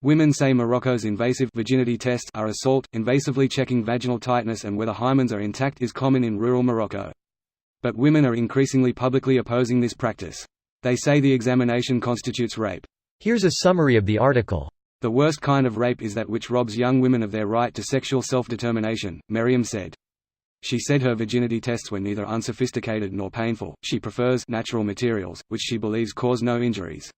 Women say Morocco's invasive virginity tests are assault. Invasively checking vaginal tightness and whether hymens are intact is common in rural Morocco. But women are increasingly publicly opposing this practice. They say the examination constitutes rape. Here's a summary of the article. The worst kind of rape is that which robs young women of their right to sexual self-determination, Miriam said. She said her virginity tests were neither unsophisticated nor painful. She prefers natural materials, which she believes cause no injuries.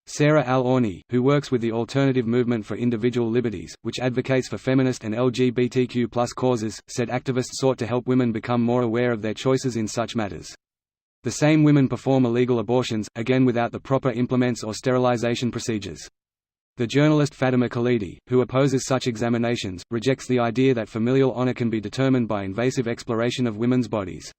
Sarah Al-Orni, who works with the Alternative Movement for Individual Liberties, which advocates for feminist and LGBTQ+ causes, said activists sought to help women become more aware of their choices in such matters. The same women perform illegal abortions, again without the proper implements or sterilization procedures. The journalist Fatima Khalidi, who opposes such examinations, rejects the idea that familial honor can be determined by invasive exploration of women's bodies.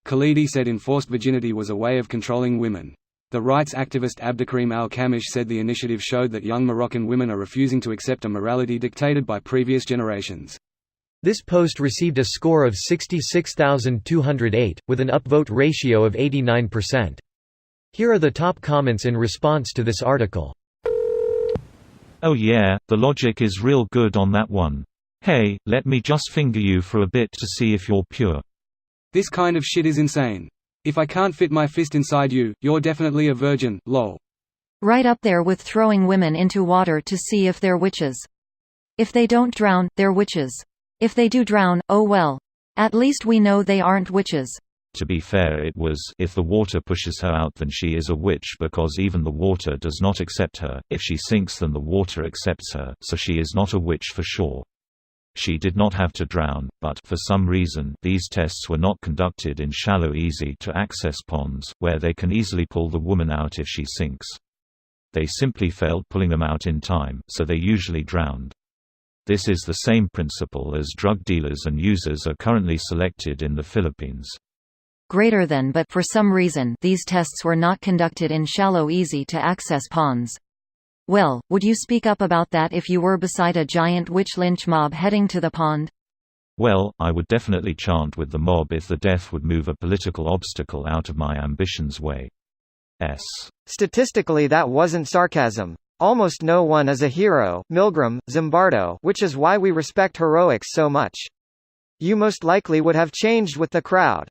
Khalidi said enforced virginity was a way of controlling women. The rights activist Abdikarim al-Kamish said the initiative showed that young Moroccan women are refusing to accept a morality dictated by previous generations. This post received a score of 66,208, with an upvote ratio of 89%. Here are the top comments in response to this article. Oh yeah, the logic is real good on that one. Hey, let me just finger you for a bit to see if you're pure. This kind of shit is insane. If I can't fit my fist inside you, you're definitely a virgin, lol. Right up there with throwing women into water to see if they're witches. If they don't drown, they're witches. If they do drown, oh well. At least we know they aren't witches. To be fair, it was, if the water pushes her out then she is a witch, because even the water does not accept her. If she sinks then the water accepts her, so she is not a witch for sure. She did not have to drown, but for some reason, these tests were not conducted in shallow easy-to-access ponds, where they can easily pull the woman out if she sinks. They simply failed pulling them out in time, so they usually drowned. This is the same principle as drug dealers and users are currently selected in the Philippines. But for some reason, these tests were not conducted in shallow easy-to-access ponds. Well, would you speak up about that if you were beside a giant witch lynch mob heading to the pond? Well, I would definitely chant with the mob if the death would move a political obstacle out of my ambition's way. Statistically, that wasn't sarcasm. Almost no one is a hero, Milgram, Zimbardo, which is why we respect heroics so much. You most likely would have changed with the crowd.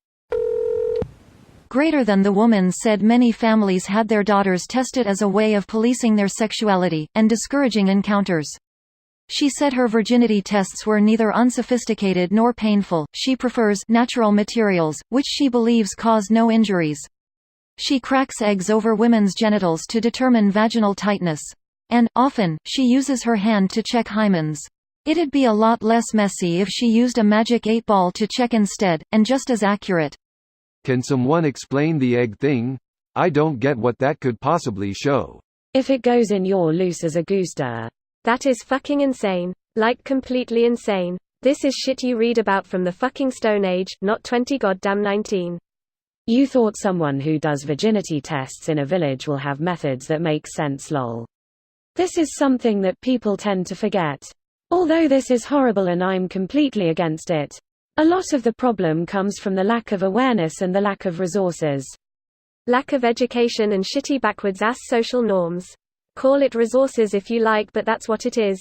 The woman said many families had their daughters tested as a way of policing their sexuality, and discouraging encounters. She said her virginity tests were neither unsophisticated nor painful. She prefers natural materials, which she believes cause no injuries. She cracks eggs over women's genitals to determine vaginal tightness. And, often, she uses her hand to check hymens. It'd be a lot less messy if she used a magic 8-ball to check instead, and just as accurate. Can someone explain the egg thing? I don't get what that could possibly show. If it goes in, you're loose as a goose. That is fucking insane. Like completely insane. This is shit you read about from the fucking Stone Age, not 2019. You thought someone who does virginity tests in a village will have methods that make sense, lol. This is something that people tend to forget. Although this is horrible and I'm completely against it, a lot of the problem comes from the lack of awareness and the lack of resources. Lack of education and shitty backwards-ass social norms. Call it resources if you like, but that's what it is.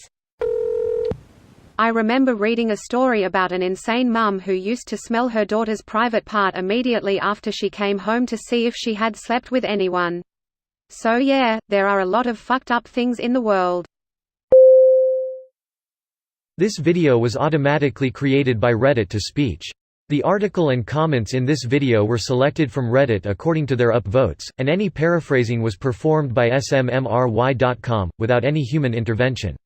I remember reading a story about an insane mum who used to smell her daughter's private part immediately after she came home to see if she had slept with anyone. So yeah, there are a lot of fucked up things in the world. This video was automatically created by Reddit to speech. The article and comments in this video were selected from Reddit according to their upvotes, and any paraphrasing was performed by smmry.com, without any human intervention.